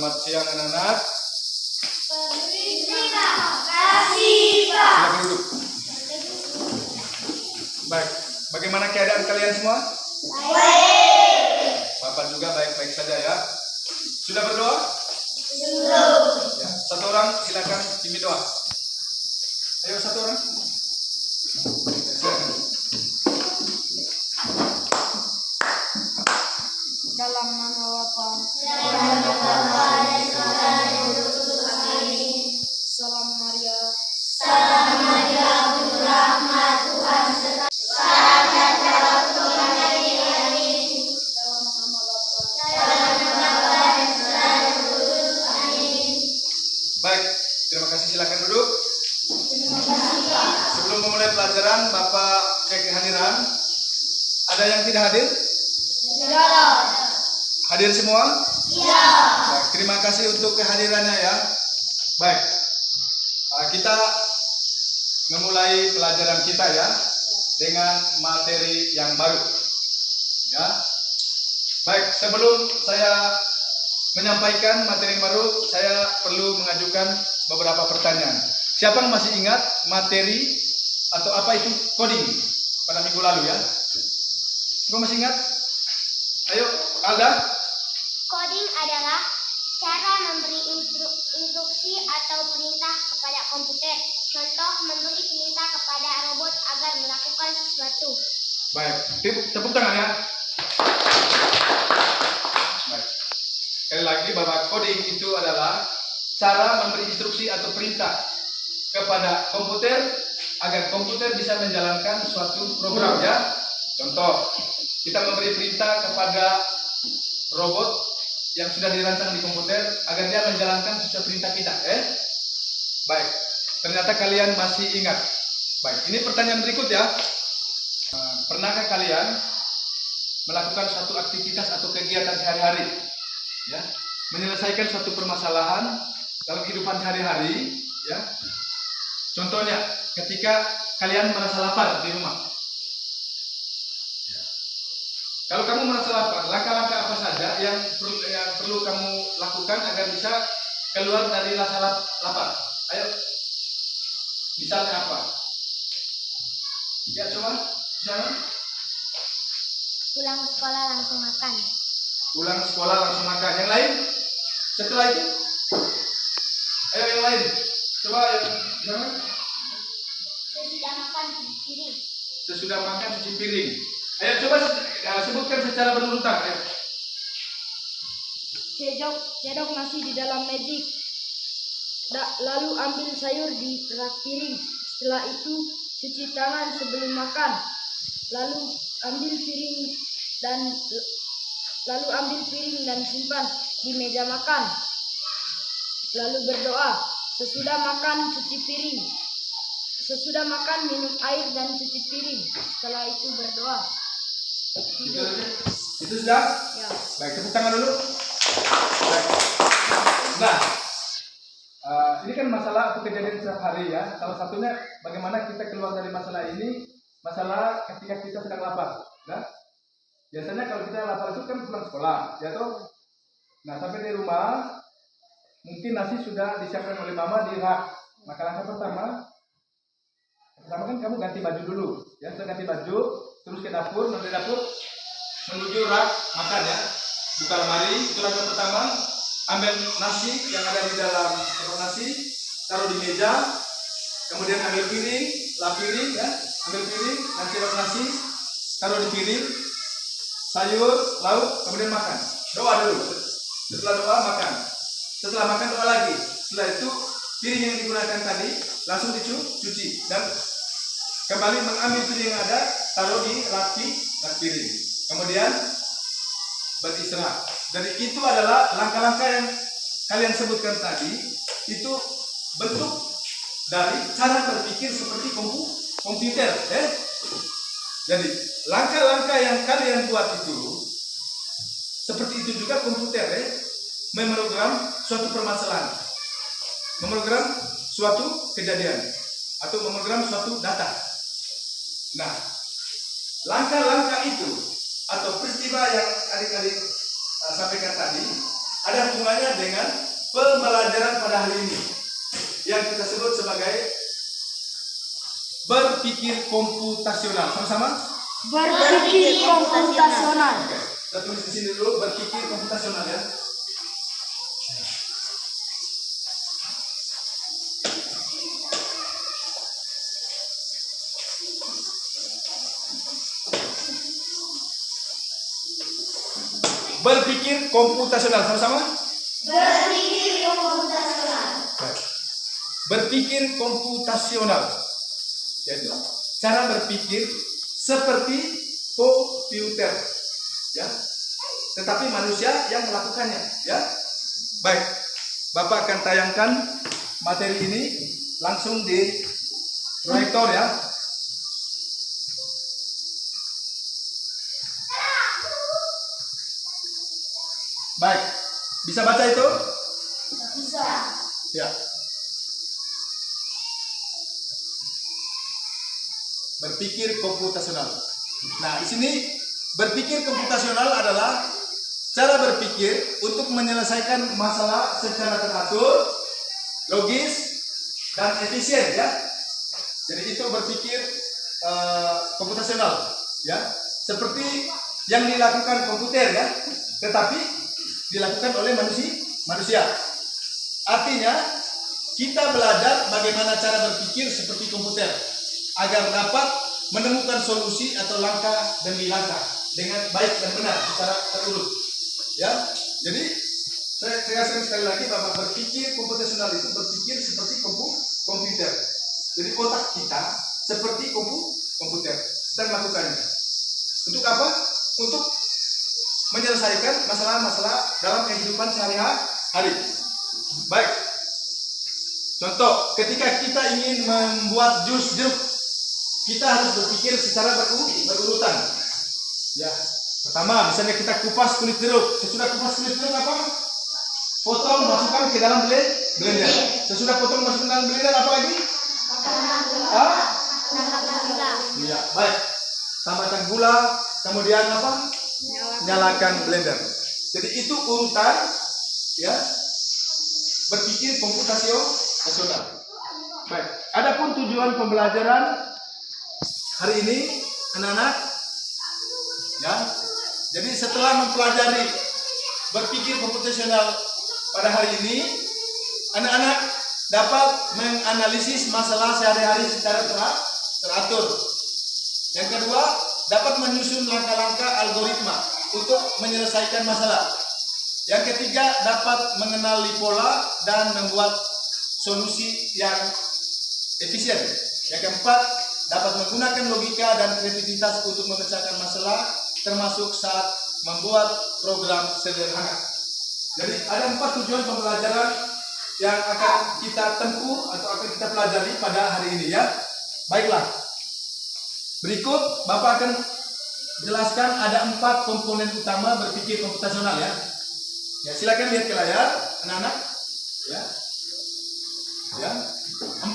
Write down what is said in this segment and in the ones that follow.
Selamat siang anak-anak. Terima kasih, Pak. Silakan duduk. Baik, bagaimana keadaan kalian semua? Baik. Bapak juga baik-baik saja ya. Sudah berdoa? Belum. Ya, satu orang silakan pimpin doa. Ayo satu orang. Ya, silakan. Dalam nama Bapa, Salam Maria, Salam Maria, penuh rahmat Tuhan serta dalam nama Bapa, Baik, terima kasih, silakan duduk. Sebelum memulai pelajaran, Bapak cek kehadiran. Ada yang tidak hadir? Hadir semua? Iya. Baik, terima kasih untuk kehadirannya ya. Baik, kita memulai pelajaran kita ya dengan materi yang baru. Ya, baik. Sebelum saya menyampaikan materi baru, saya perlu mengajukan beberapa pertanyaan. Siapa yang masih ingat materi atau apa itu coding pada minggu lalu ya? Siapa masih ingat? Ayo, Alda. Coding adalah cara memberi instruksi atau perintah kepada komputer. Contoh, memberi perintah kepada robot agar melakukan sesuatu. Baik, tepuk tangan ya. Baik. Sekali lagi bahwa coding itu adalah cara memberi instruksi atau perintah kepada komputer agar komputer bisa menjalankan suatu program ya. Contoh, kita memberi perintah kepada robot yang sudah dirancang di komputer agar dia menjalankan sesuatu perintah kita. Baik, ternyata kalian masih ingat. Baik, ini pertanyaan berikut ya. Pernahkah kalian melakukan suatu aktivitas atau kegiatan sehari-hari, ya, menyelesaikan suatu permasalahan dalam kehidupan sehari-hari, ya? Contohnya, ketika kalian merasa lapar di rumah. Kalau kamu merasa lapar, langkah-langkah apa saja yang perlu kamu lakukan agar bisa keluar dari rasa lapar? Ayo, misalnya apa? Ya, coba, misalnya. Pulang sekolah langsung makan. Pulang sekolah langsung makan. Yang lain? Setelah itu? Ayo yang lain. Coba yang misalnya. Sesudah makan cuci piring. Sesudah makan cuci piring. Ayo coba sebutkan secara berurutan. Ayo. cedok nasi di dalam magic, lalu ambil sayur di rak piring. Setelah itu cuci tangan sebelum makan, lalu ambil piring dan simpan di meja makan. Lalu berdoa. Sesudah makan cuci piring. Sesudah makan minum air dan cuci piring. Setelah itu berdoa. Itu sudah? Ya. Baik, tepuk tangan dulu. Baik. Nah, ini kan masalah atau kejadian setiap hari ya. Salah satunya bagaimana kita keluar dari masalah ini, masalah ketika kita sedang lapar. Nah, biasanya kalau kita lapar itu kan pulang sekolah, ya toh. Nah, sampai di rumah, mungkin nasi sudah disiapkan oleh mama di rak. Maka langkah pertama kan kamu ganti baju dulu. Ya, setelah ganti baju, terus ke dapur, dari dapur menuju rak makan ya. Buka lemari, itu langkah pertama. Ambil nasi yang ada di dalam kotak nasi, taruh di meja. Kemudian ambil piring, lap piring ya. Ambil piring, dan cedok nasi, taruh di piring. Sayur, lauk, kemudian makan. Doa dulu. Setelah doa, makan. Setelah makan, doa lagi. Setelah itu, piring yang digunakan tadi langsung dicuci dan kembali mengambil piring yang ada, taruh di rak piring. Kemudian beristirahat. Jadi itu adalah langkah-langkah yang kalian sebutkan tadi. Itu bentuk dari cara berpikir seperti komputer. Jadi langkah-langkah yang kalian buat itu seperti itu juga komputer memprogram suatu permasalahan, memprogram suatu kejadian atau memprogram suatu data. Nah, langkah-langkah itu atau peristiwa yang adik-adik sampaikan tadi ada hubungannya dengan pembelajaran pada hari ini yang kita sebut sebagai berpikir komputasional. Sama-sama? Berpikir komputasional. Oke, kita tulis di sini dulu berpikir komputasional ya. Berpikir komputasional, sama-sama? Berpikir komputasional. Berpikir komputasional, yaitu cara berpikir seperti komputer, ya. Tetapi manusia yang melakukannya, ya. Baik, Bapak akan tayangkan materi ini langsung di proyektor ya. Baik, bisa baca itu? Bisa. Ya. Berpikir komputasional. Nah, di sini berpikir komputasional adalah cara berpikir untuk menyelesaikan masalah secara teratur, logis, dan efisien ya. Jadi itu berpikir komputasional ya. Seperti yang dilakukan komputer ya, tetapi dilakukan oleh manusia. Artinya kita belajar bagaimana cara berpikir seperti komputer agar dapat menemukan solusi atau langkah demi langkah dengan baik dan benar secara terurut. Ya, jadi saya tegaskan sekali lagi bahwa berpikir komputasional itu berpikir seperti komputer. Jadi otak kita seperti komputer. Kita melakukannya. Untuk apa? Untuk menyelesaikan masalah-masalah dalam kehidupan sehari-hari. Baik. Contoh, ketika kita ingin membuat jus jeruk, kita harus berpikir secara berurutan. Ya. Pertama, misalnya kita kupas kulit jeruk. Sesudah kupas kulit jeruk apa? Potong, masukkan ke dalam blender. Sesudah potong masukkan ke dalam blender apa lagi? Iya, baik. Tambahkan gula, kemudian apa? Nyalakan blender. Jadi itu urutan ya berpikir komputasional. Baik. Adapun tujuan pembelajaran hari ini anak-anak ya. Jadi setelah mempelajari berpikir komputasional pada hari ini, anak-anak dapat menganalisis masalah sehari-hari secara teratur. Yang kedua, dapat menyusun langkah-langkah algoritma untuk menyelesaikan masalah. Yang ketiga, dapat mengenali pola dan membuat solusi yang efisien. Yang keempat, dapat menggunakan logika dan kreativitas untuk memecahkan masalah, termasuk saat membuat program sederhana. Jadi ada 4 tujuan pembelajaran yang akan kita tempuh atau akan kita pelajari pada hari ini ya. Baiklah. Berikut Bapak akan jelaskan ada 4 komponen utama berpikir komputasional ya. Ya, silakan lihat ke layar anak-anak. Ya. Ya. 4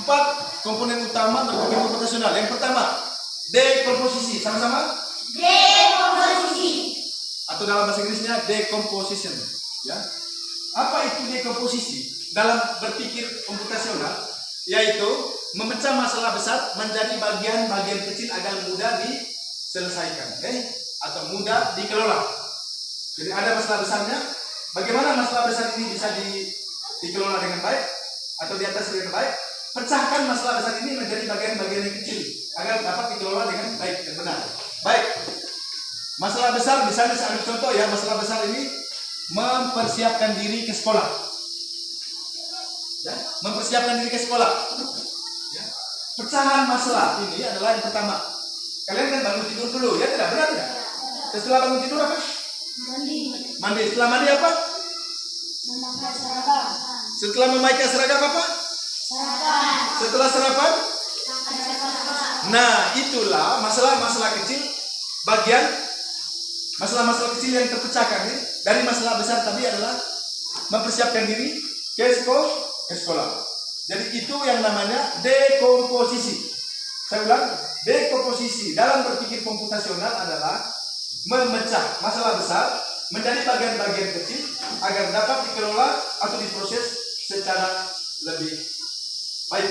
komponen utama berpikir komputasional. Yang pertama, dekomposisi. Sama-sama? Dekomposisi. Atau dalam bahasa Inggrisnya decomposition. Ya. Apa itu dekomposisi? Dalam berpikir komputasional yaitu memecah masalah besar menjadi bagian-bagian kecil agar mudah diselesaikan, atau mudah dikelola. Jadi ada masalah besarnya, bagaimana masalah besar ini bisa dikelola dengan baik atau diatasi dengan baik? Pecahkan masalah besar ini menjadi bagian-bagian yang kecil agar dapat dikelola dengan baik dan benar. Baik, masalah besar misalnya saya ambil contoh ya, masalah besar ini mempersiapkan diri ke sekolah. Ya, mempersiapkan diri ke sekolah. Ya. Pecahan masalah ini adalah yang pertama. Kalian kan bangun tidur dulu, ya tidak? Benar tidak? Setelah bangun tidur apa? Mandi. Setelah mandi apa? Memakai seragam. Setelah memakai seragam apa? Sarapan. Setelah sarapan? Nah, itulah masalah-masalah kecil, bagian masalah-masalah kecil yang terpecahkan nih. Dari masalah besar tadi adalah mempersiapkan diri ke sekolah. Jadi itu yang namanya dekomposisi. Saya ulang, dekomposisi dalam berpikir komputasional adalah memecah masalah besar menjadi bagian-bagian kecil agar dapat dikelola atau diproses secara lebih baik,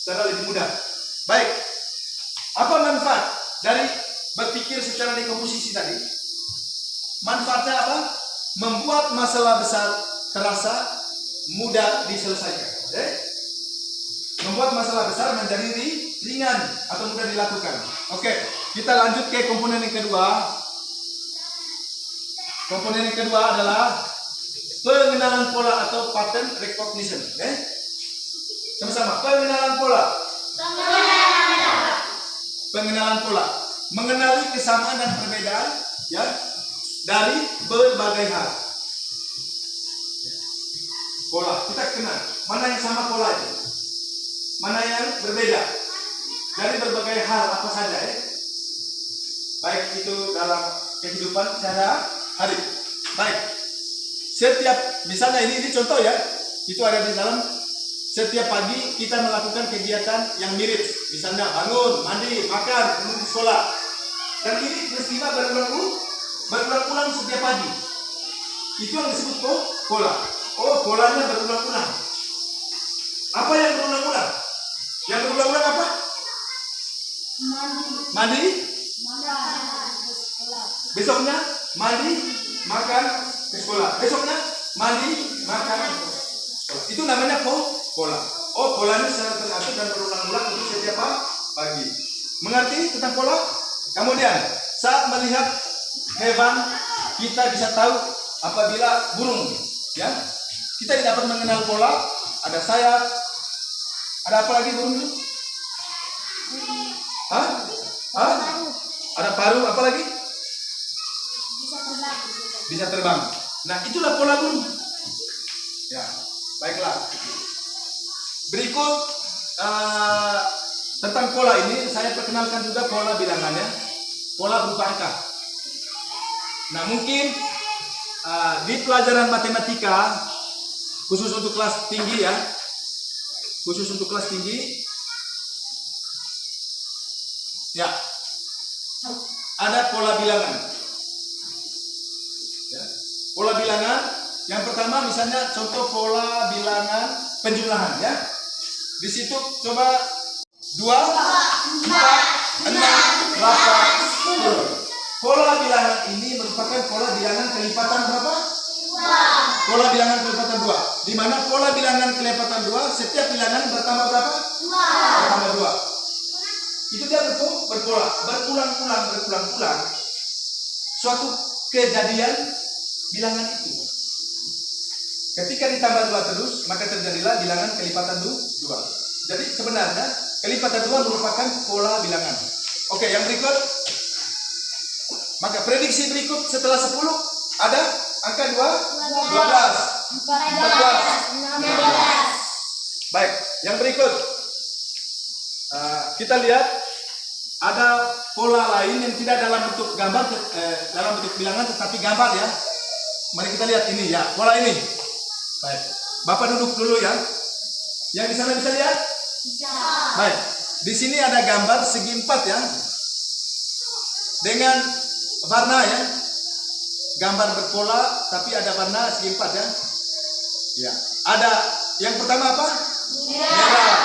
secara lebih mudah. Baik, apa manfaat dari berpikir secara dekomposisi tadi? Manfaatnya apa? Membuat masalah besar terasa mudah diselesaikan. Membuat masalah besar menjadi ringan atau mudah dilakukan. Oke, kita lanjut ke komponen yang kedua. Komponen yang kedua adalah pengenalan pola atau pattern recognition. Sama-sama, pengenalan pola. Pengenalan pola. Mengenali kesamaan dan perbedaan ya dari berbagai hal. Pola, kita kenal mana yang sama pola itu, mana yang berbeda dari berbagai hal apa saja baik itu dalam kehidupan sehari-hari. Baik, setiap misalnya ini contoh ya, itu ada di dalam setiap pagi kita melakukan kegiatan yang mirip, misalnya bangun, mandi, makan, menuju sekolah, dan ini peristiwa berulang-ulang setiap pagi. Itu yang disebut pola. Oh, polanya berulang-ulang. Apa yang berulang-ulang? Yang berulang-ulang apa? Mandi. Besoknya mandi, makan, ke sekolah. Besoknya mandi, makan, ke sekolah. Itu namanya pola. Oh, polanya secara teratur dan berulang-ulang untuk setiap pagi. Mengerti tentang pola? Kemudian saat melihat hewan, kita bisa tahu apabila burung, ya, kita dapat mengenal pola. Ada sayap, ada apa lagi burung itu? Ada paruh, apa lagi? Bisa terbang. Nah, itulah pola burung. Ya, baiklah. Berikut tentang pola ini saya perkenalkan juga pola bilangannya. Pola berupa angka. Nah, mungkin di pelajaran matematika khusus untuk kelas tinggi ya, ya, ada pola bilangan. Ya. Pola bilangan yang pertama misalnya contoh pola bilangan penjumlahan ya. Di situ coba 2, 4, 6, 8, 10. Pola bilangan ini merupakan pola bilangan kelipatan berapa? 2. Pola bilangan kelipatan 2. Di mana pola bilangan kelipatan 2 setiap bilangan bertambah berapa? 2. Bertambah 2. Itu dia berpola, berulang-ulang suatu kejadian bilangan itu. Ketika ditambah 2 terus, maka terjadilah bilangan kelipatan 2. Jadi sebenarnya kelipatan 2 merupakan pola bilangan. Oke, yang berikut. Maka prediksi berikut setelah 10 ada angka 12, 14, 16. Baik, yang berikut. Kita lihat ada pola lain yang tidak dalam bentuk gambar, dalam bentuk bilangan tetapi gambar ya. Mari kita lihat ini ya, pola ini. Baik, Bapak duduk dulu ya. Yang di sana bisa lihat? Bisa. Baik, di sini ada gambar segi 4 ya, dengan warna ya, gambar berpola tapi ada warna segi 4 ya. Ya, ada yang pertama apa? Merah,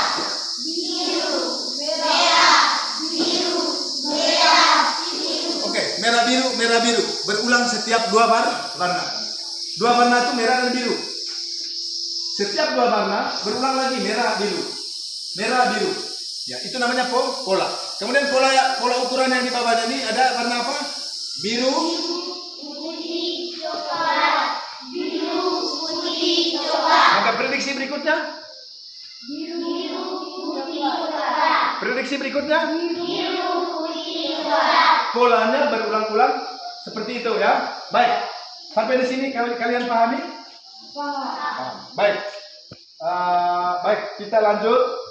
biru, merah, biru, merah, biru. Oke, merah biru berulang setiap 2 warna. 2 warna itu merah dan biru. Setiap 2 warna berulang lagi merah biru. Ya, itu namanya pola. Kemudian pola ukuran yang di bawahnya ini ada warna apa? Biru, putih, coklat. Biru, putih, coklat. Maka prediksi berikutnya? Biru, putih, coklat. Prediksi berikutnya? Biru, putih, coklat. Polanya berulang-ulang seperti itu ya. Baik. Sampai di sini kalian pahami? Paham. Baik. Baik, kita lanjut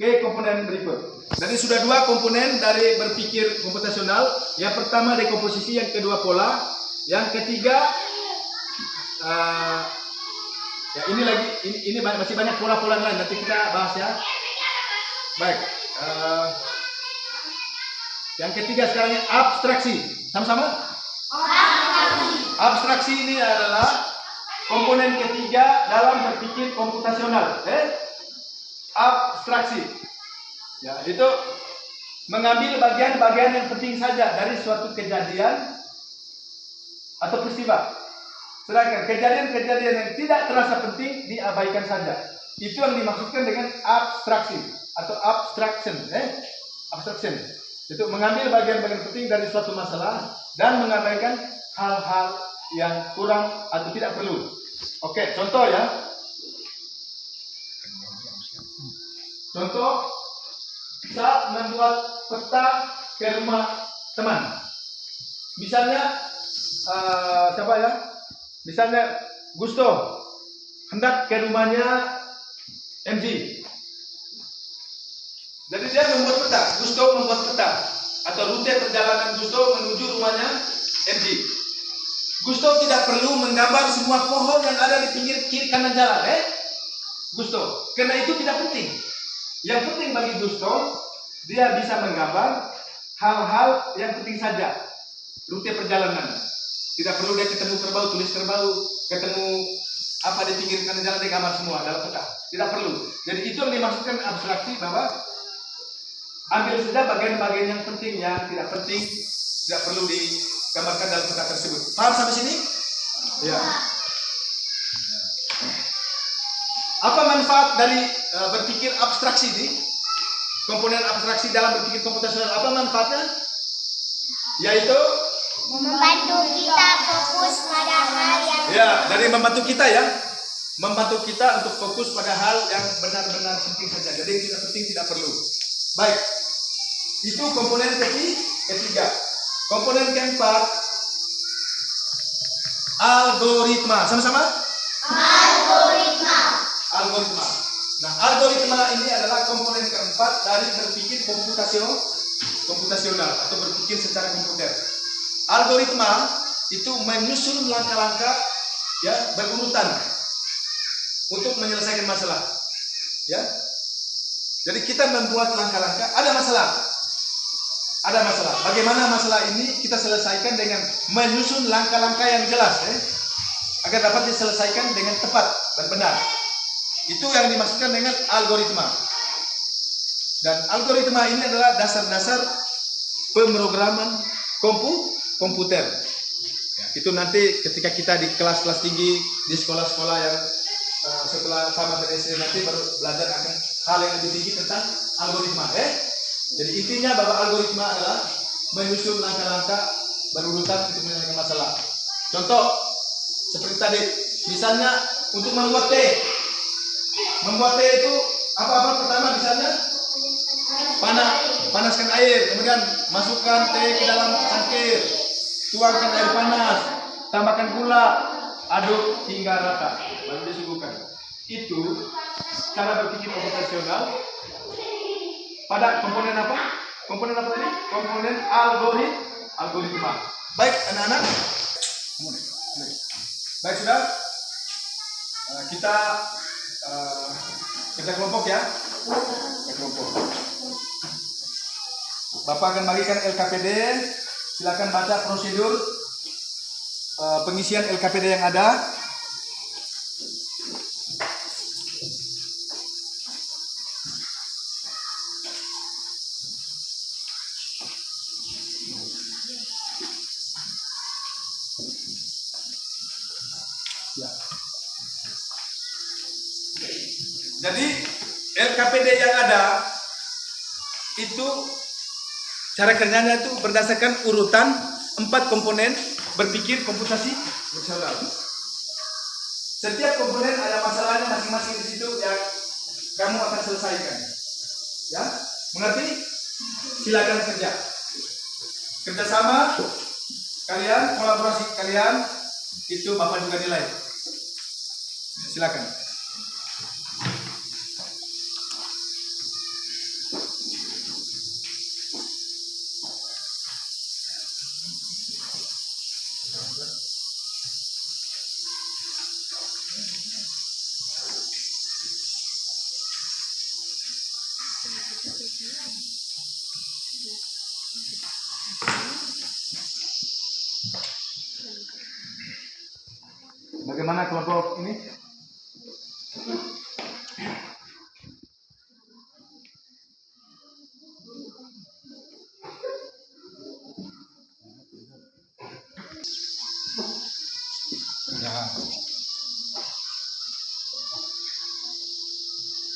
ke komponen berikut. Jadi sudah 2 komponen dari berpikir komputasional. Yang pertama dekomposisi, yang kedua pola, yang ketiga ya ini masih banyak pola-pola lain, nanti kita bahas ya. Baik. Yang ketiga sekarang abstraksi. Sama-sama? Abstraksi ini adalah komponen ketiga dalam berpikir komputasional. Abstraksi. Ya, itu mengambil bagian-bagian yang penting saja dari suatu kejadian atau peristiwa. Sedangkan kejadian-kejadian yang tidak terasa penting diabaikan saja. Itu yang dimaksudkan dengan abstraksi atau abstraction. Abstraction. Itu mengambil bagian-bagian penting dari suatu masalah dan mengabaikan hal-hal yang kurang atau tidak perlu. Oke, contoh ya. Contoh saat membuat peta ke rumah teman. Misalnya siapa ya? Misalnya Gusto hendak ke rumahnya MG. Jadi dia membuat peta. Gusto membuat peta atau rute perjalanan Gusto menuju rumahnya MG. Gusto tidak perlu menggambar semua pohon yang ada di pinggir kiri kanan jalan, Gusto, karena itu tidak penting. Yang penting bagi Gusto, dia bisa menggambar hal-hal yang penting saja. Rute perjalanan. Tidak perlu dia ketemu kerbau, tulis kerbau, ketemu apa di pinggir kanan jalan, dia gambar semua dalam peta. Tidak perlu. Jadi itu yang dimaksudkan abstraksi, bahwa ambil saja bagian-bagian yang penting, yang tidak penting, tidak perlu digambarkan dalam peta tersebut. Paham sampai sini? Ya. Apa manfaat dari berpikir abstraksi ini? Komponen abstraksi dalam berpikir komputasional, apa manfaatnya? Yaitu Membantu kita fokus pada hal yang dari membantu kita ya. Membantu kita untuk fokus pada hal yang benar-benar penting saja. Jadi yang tidak penting tidak perlu. Baik. Itu komponen ketiga. Komponen keempat, algoritma. Sama-sama? Algoritma. Nah, algoritma ini adalah komponen keempat dari berpikir komputasional atau berpikir secara komputer. Algoritma itu menyusun langkah-langkah ya berurutan untuk menyelesaikan masalah. Ya. Jadi kita membuat langkah-langkah, ada masalah. Bagaimana masalah ini kita selesaikan dengan menyusun langkah-langkah yang jelas, agar dapat diselesaikan dengan tepat dan benar. Itu yang dimaksudkan dengan algoritma. Dan algoritma ini adalah dasar-dasar pemrograman komputer. Ya, itu nanti ketika kita di kelas-kelas tinggi, di sekolah-sekolah yang setelah tamat dari SD nanti baru belajar akan hal yang lebih tinggi tentang algoritma. Jadi intinya bahwa algoritma adalah menyusun langkah-langkah berurutan untuk menyelesaikan masalah. Contoh seperti tadi, misalnya untuk membuat teh. Membuat teh itu apa pertama misalnya panaskan air, kemudian masukkan teh ke dalam cangkir, tuangkan air panas, tambahkan gula, aduk hingga rata, baru disuguhkan. Itu cara berpikir komputasional pada komponen apa? Komponen apa ini? Komponen algoritma. Baik anak-anak. Baik sudah. Kita kerja kelompok ya. Kerja kelompok. Bapak akan bagikan LKPD. Silakan baca prosedur pengisian LKPD yang ada. Ya. Jadi LKPD yang ada itu cara kerjanya itu berdasarkan urutan 4 komponen berpikir komputasi fungsional. Setiap komponen ada masalahnya masing-masing di situ yang kamu akan selesaikan. Ya, mengerti? Silakan kerja. Kerjasama kalian, kolaborasi kalian itu Bapak juga nilai. Silakan. Bagaimana kelompok ini? Ya.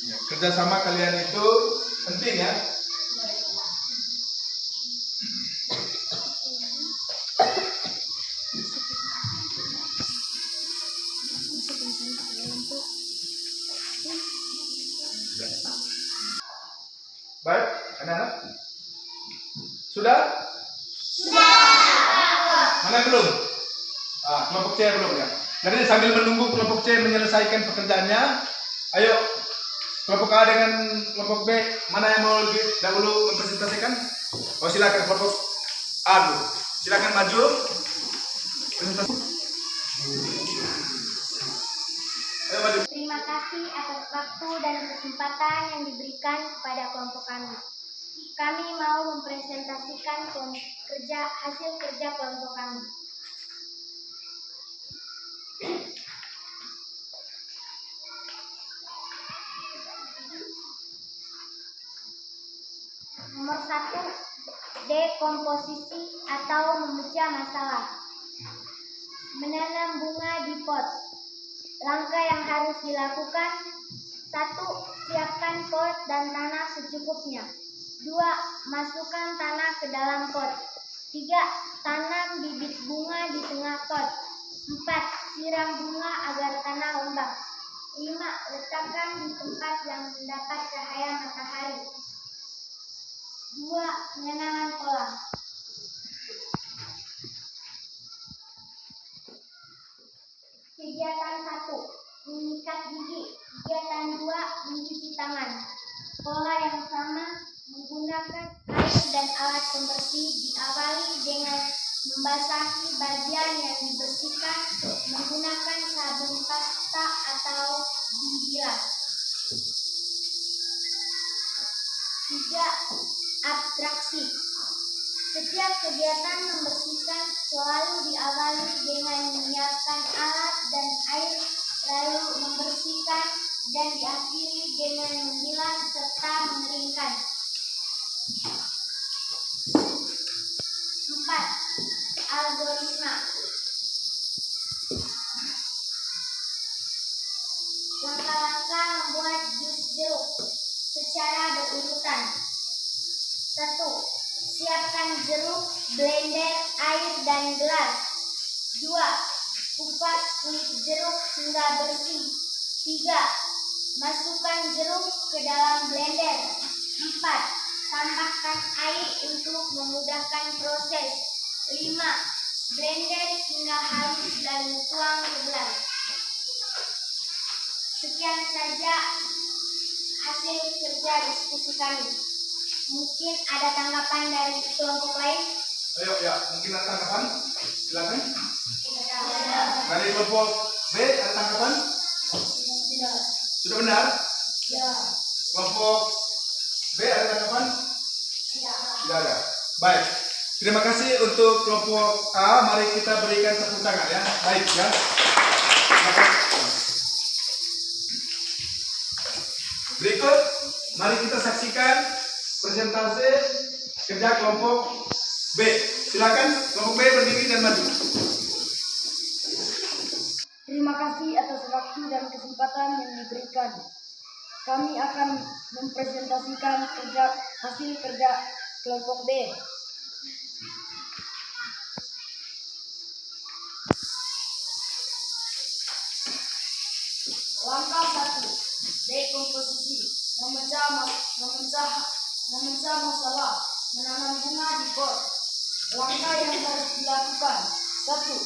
Ya, kerjasama kalian itu penting ya. Baik, anak-anak. Sudah? Mana yang belum? Kelompok C belum ya. Jadi sambil menunggu kelompok C menyelesaikan pekerjaannya, ayo kelompok A dengan kelompok B, mana yang mau lebih dahulu mempresentasikan? Oh silakan kelompok A dulu. Silakan maju. Presentasi. Ayo maju. Terima kasih atas waktu dan kesempatan yang diberikan kepada kelompok kami. Kami mau mempresentasikan hasil kerja kelompok kami. Nomor 1, dekomposisi atau memecah masalah. Menanam bunga di pot. Langkah yang harus dilakukan: 1. Siapkan pot dan tanah secukupnya. 2. Masukkan tanah ke dalam pot. 3. Tanam bibit bunga di tengah pot. 4. Siram bunga agar tanah lembab. 5. Letakkan di tempat yang mendapat cahaya matahari. 2. Pengenalan pola. Kegiatan 1. Menyikat gigi. Kegiatan 2. Mencuci tangan. Pola yang sama, menggunakan air dan alat pembersih, diawali dengan membasahi bagian yang dibersihkan menggunakan sabun pasta atau dibilas. 3. Abstraksi. Setiap kegiatan membersihkan selalu diawali dengan menyiapkan alat dan air, lalu membersihkan, dan diakhiri dengan membilas serta mengeringkan. 4. Algoritma. Langkah-langkah membuat jus jeruk secara berurutan. 1. Siapkan jeruk, blender, air, dan gelas. 2. Kupas kulit jeruk hingga bersih. 3. Masukkan jeruk ke dalam blender. 4. Tambahkan air untuk memudahkan proses. 5. Blender hingga halus lalu tuang ke gelas. Sekian saja hasil kerja diskusi kami. Mungkin ada tanggapan dari kelompok lain? Ayo ya, mungkin ada tanggapan? Silakan. Dari kelompok B ada tanggapan? Tidak. Sudah benar? Ya. Kelompok B ada tanggapan? Tidak. Tidak ada. Baik. Terima kasih untuk kelompok A. Mari kita berikan tepuk tangan ya. Baik ya. Berikut, mari kita saksikan presentasi kerja kelompok B. Silakan kelompok B berdiri dan maju. Terima kasih atas waktu dan kesempatan yang diberikan. Kami akan mempresentasikan hasil kerja kelompok B. Langkah 1. Dekomposisi. Memecah masalah. Menanam bunga di pot. Langkah yang harus dilakukan: 1.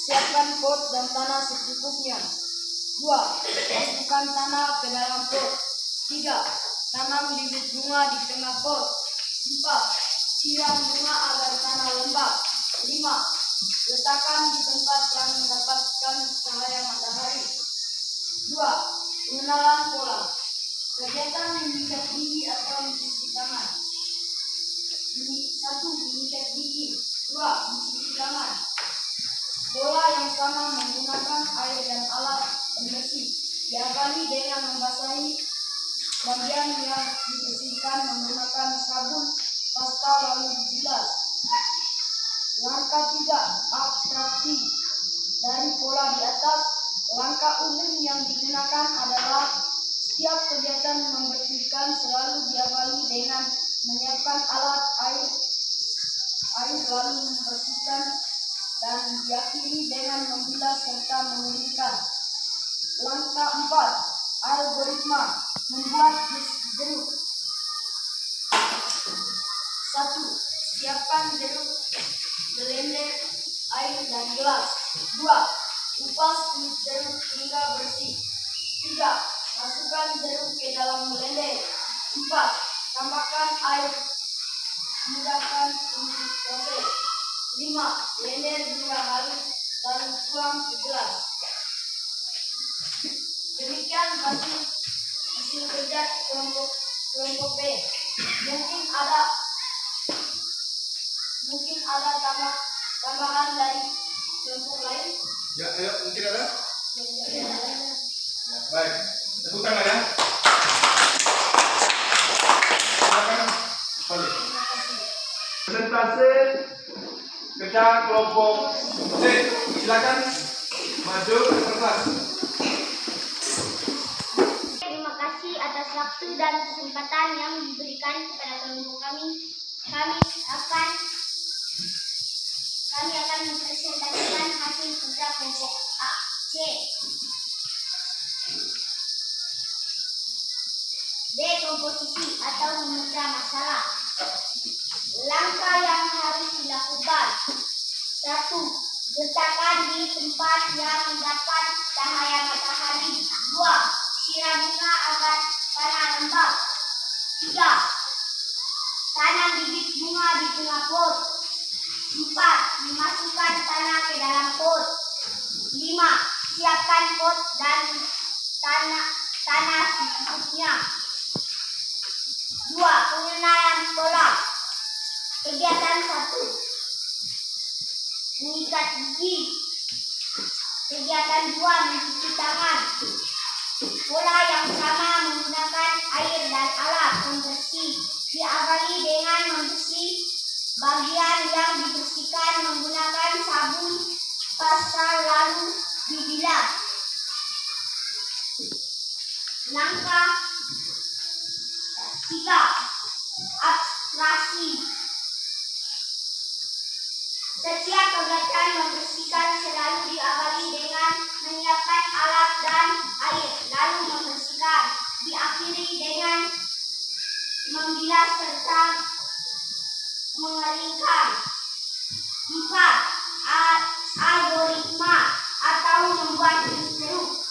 Siapkan pot dan tanah secukupnya. 2. Masukkan tanah ke dalam pot. 3. Tanam bibit bunga di tengah pot. 4. Siram bunga agar tanah lembab. 5. Letakkan di tempat yang mendapatkan cahaya matahari. 2. Pengenalan pola. Kegiatan menyikat gigi atau mencuci tangan. 1. Menyikat gigi. 2. Mencuci tangan. 3. Bola yang sama menggunakan air dan alat pembersih. Diawali dengan membasahi bagian yang dibersihkan menggunakan sabun pasta lalu dibilas. Langkah 3, abstraksi. Dari pola di atas, langkah umum yang digunakan adalah setiap kegiatan membersihkan selalu diawali dengan menyiapkan alat air lalu membersihkan dan diakhiri dengan membilas serta mengeringkan. Langkah 4, algoritma membuat jus jeruk. 1. Siapkan jeruk, blender, air dan gelas. 2. Kupas kulit jeruk hingga bersih. 3. Masukkan jeruk ke dalam blender. 4. Tambahkan air, mudahkan untuk proses. 5. Blender hingga halus lalu tuang ke gelas. Demikian hasil kerja kelompok B. Mungkin ada tambahan dari kelompok lain. Ya, ayo, mungkin ada? Ya, baik, tepuk tangan ya. Silakan, Fali. Presentasi kerja kelompok C. Silakan maju ke kelas. Terima kasih atas waktu dan kesempatan yang diberikan kepada kelompok kami. Kami akan mempresentasikan hasil kerja kelompok A, C. Dekomposisi atau memecah masalah. Langkah yang harus dilakukan. 1. Letakkan di tempat yang mendapat cahaya matahari. 2. Siram bunga agar tanah lembab. 3. Tanam bibit bunga di tengah pot. 4. Memasukkan tanah ke dalam pot. 5. Siapkan pot dan tanah selanjutnya. 2. Pengenalan pola. Kegiatan 1. Mengikat gigi. Kegiatan 2. Mencuci tangan. Pola yang sama menggunakan air dan alat pembersih. Diawali dengan membersih bagian yang dibersihkan menggunakan sabun pasta lalu dibilas. Langkah 3. Abstraksi. Setiap kegiatan membersihkan selalu diawali dengan menyiapkan alat dan air, lalu membersihkan. Diakhiri dengan membilas serta mengeringkan. 4. Algoritma atau membuat jus jeruk.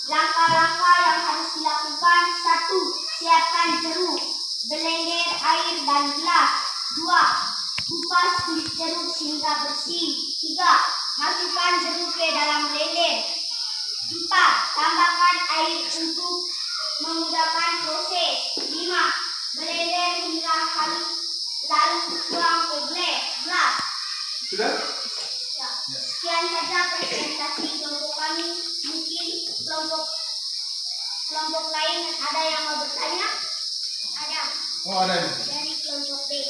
Langkah-langkah yang harus dilakukan. 1. Siapkan jeruk, blender, air dan gelas. 2. Kupas kulit jeruk hingga bersih. 3. Masukkan jeruk ke dalam blender. 4. Tambahkan air untuk memudahkan proses. 5. Blender hingga halus lalu tuang ke gelas. Sudah? Ya. Sekian saja presentasi kelompok kami. Mungkin kelompok lain ada yang mau bertanya? Ada. Oh, ada ini. Dari kelompok B.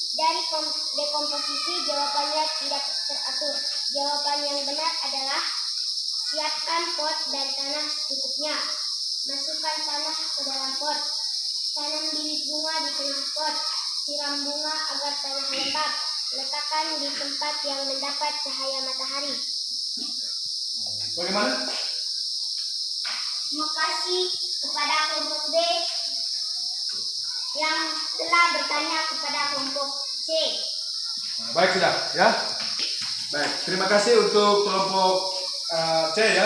Dari dekomposisi jawabannya tidak teratur. Jawaban yang benar adalah siapkan pot dan tanah secukupnya. Masukkan tanah ke dalam pot. Tanam bibit bunga di tengah pot. Siram bunga agar tanah lembab. Letakkan di tempat yang mendapat cahaya matahari. Bagaimana? Terima kasih kepada kelompok B yang telah bertanya kepada kelompok C. Nah, baik sudah ya. Baik, terima kasih untuk kelompok C ya.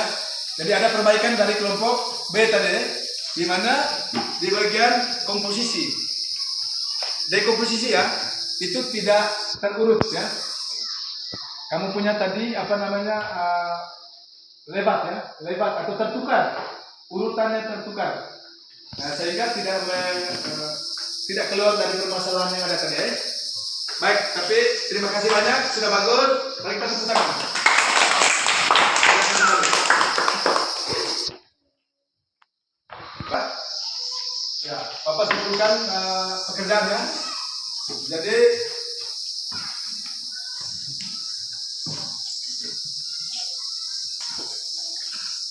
Jadi ada perbaikan dari kelompok B tadi, di mana di bagian komposisi, dekomposisi ya, itu tidak terurut ya. Kamu punya tadi apa namanya lebat ya, lebat atau tertukar, urutannya tertukar. Nah, sehingga tidak keluar dari permasalahan yang ada tadi. Baik, tapi terima kasih banyak, sudah bagus. Mari kita tepuk tangan. Pak, ya, Bapak simpulkan pekerjaannya. Jadi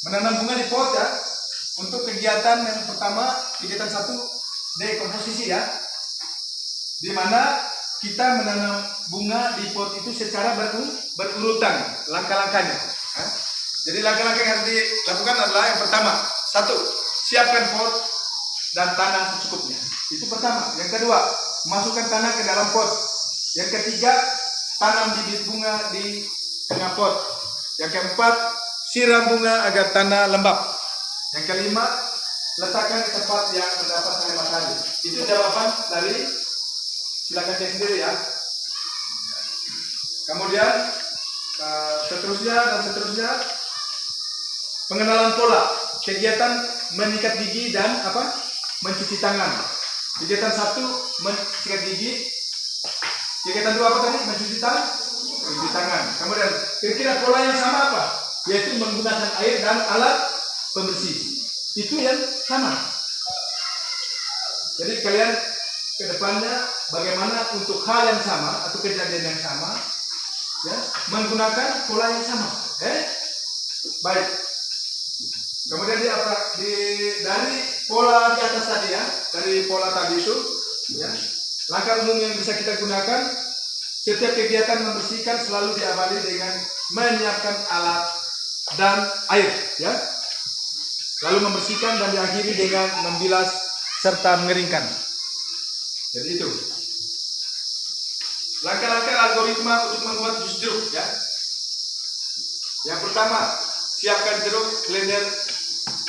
menanam bunga di pot ya. Untuk kegiatan yang pertama, kegiatan 1 dekomposisi ya. Di mana kita menanam bunga di pot itu secara berurutan langkah-langkahnya. Ya. Jadi langkah-langkah yang harus dilakukan adalah yang pertama, 1, siapkan pot dan tanah secukupnya. Itu pertama. Yang kedua, masukkan tanah ke dalam pot. Yang ketiga, tanam bibit bunga di tengah pot. Yang keempat, siram bunga agar tanah lembab. Yang kelima, letakkan di tempat yang mendapat cahaya matahari. Itu jawaban dari, silakan cek sendiri ya. Kemudian seterusnya pengenalan pola kegiatan menyikat gigi dan mencuci tangan. Kegiatan 1 menyikat gigi. Kegiatan 2 apa tadi? Mencuci tangan. Kemudian kira-kira pola yang sama apa? Yaitu menggunakan air dan alat pembersih. Itu yang sama. Jadi kalian ke depannya bagaimana untuk hal yang sama atau kejadian yang sama ya, menggunakan pola yang sama. Baik. Kemudian dari pola di atas tadi ya, dari pola tadi itu ya, langkah umum yang bisa kita gunakan setiap kegiatan membersihkan selalu diawali dengan menyiapkan alat dan air ya. Lalu membersihkan dan diakhiri dengan membilas serta mengeringkan. Jadi itu langkah-langkah algoritma untuk membuat jus jeruk ya. Yang pertama, siapkan jeruk, blender,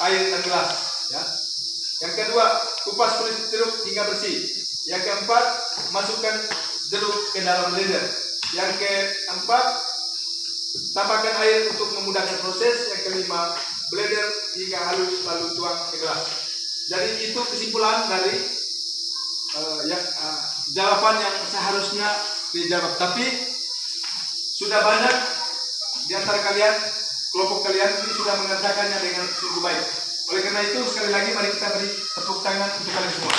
air dan gelas ya. Yang kedua, kupas kulit jeruk hingga bersih. Yang keempat, masukkan jeruk ke dalam blender. Yang keempat, tambahkan air untuk memudahkan proses. Yang kelima, blender hingga halus lalu tuang ke gelas. Jadi itu kesimpulan dari jawaban yang seharusnya dijawab. Tapi sudah banyak di antara kalian, kelompok kalian ini sudah mengerjakannya dengan sungguh baik. Oleh karena itu sekali lagi mari kita beri tepuk tangan untuk kalian semua.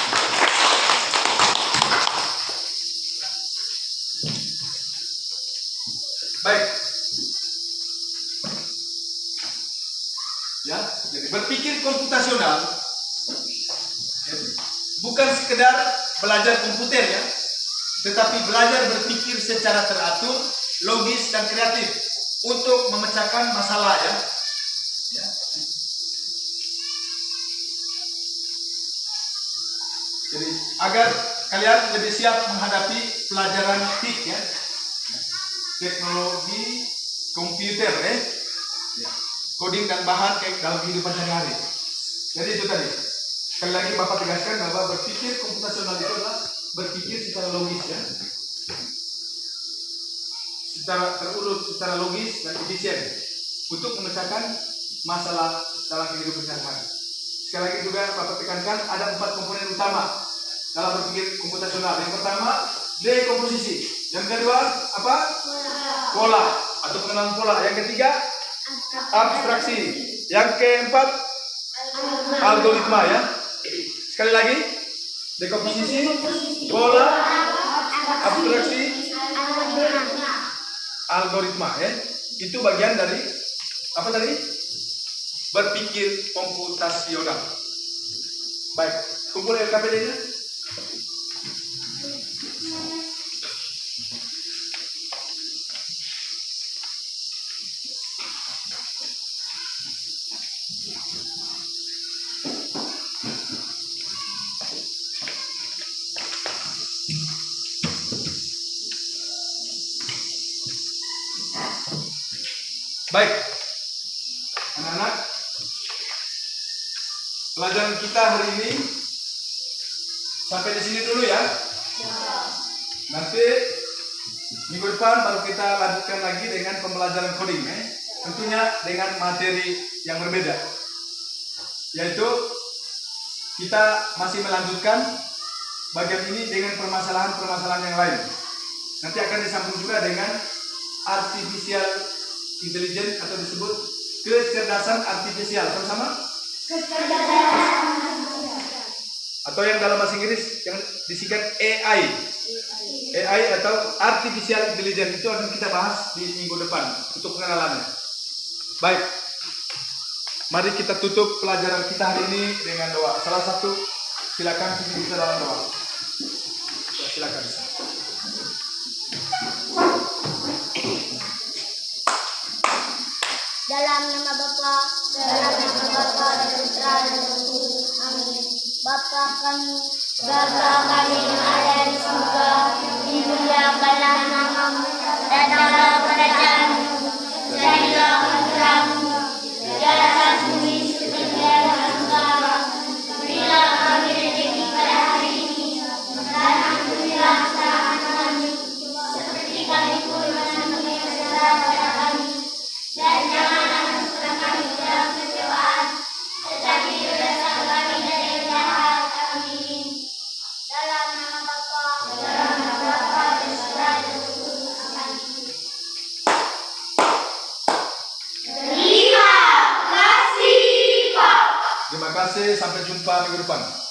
Baik. Ya, jadi berpikir komputasional ya, bukan sekedar belajar komputer ya, tetapi belajar berpikir secara teratur, logis dan kreatif untuk memecahkan masalah ya. Jadi agar kalian lebih siap menghadapi pelajaran TIK ya, teknologi komputer ya. Coding dan bahan dalam kehidupan sehari-hari. Jadi itu tadi. Sekali lagi Bapak tegaskan bahwa berpikir komputasional itu adalah berpikir secara logis ya. Secara terurut, secara logis dan efisien untuk memecahkan masalah dalam kehidupan sehari-hari. Sekali lagi juga Bapak tekankan ada 4 komponen utama dalam berpikir komputasional. Yang pertama, dekomposisi. Yang kedua, apa? Pola atau pengenalan pola. Yang ketiga, abstraksi. Yang keempat, algoritma ya. Sekali lagi, dekomposisi, pola, abstraksi, algoritma ya. Itu bagian dari apa tadi? Berpikir komputasional. Baik, kumpul LKPD-nya. Baik, anak-anak, pelajaran kita hari ini sampai di sini dulu ya. Nanti minggu depan baru kita lanjutkan lagi dengan pembelajaran coding ya. Tentunya dengan materi yang berbeda, yaitu kita masih melanjutkan bagian ini dengan permasalahan-permasalahan yang lain. Nanti akan disambung juga dengan artificial intelligence atau disebut kecerdasan artifisial. Sama-sama? Atau yang dalam bahasa Inggris yang disingkat AI. AI atau artificial intelligence itu akan kita bahas di minggu depan untuk pengenalannya. Baik. Mari kita tutup pelajaran kita hari ini dengan doa. Salah satu silakan kita dalam doa. Ya, silakan. Dalam nama Bapa dan Putra dan Roh Kudus. Amin. Bapa kami yang ada di surga, dimuliakanlah namamu, datanglah kerajaanmu, jadilah kehendakmu di atas bumi seperti di surga. Berilah kami rezeki pada hari ini, dan ampunilah kesalahan kami, seperti kami pun mengampuni yang bersalah pada kami. Dan janganlah masukkan kami ke dalam kecewaan, tetapi bebaskan kami dari yang jahat. Amin. Dalam nama Bapa dan Putra dan Roh Kudus. Amin. Terima kasih, Pak. Terima kasih, sampai jumpa minggu depan.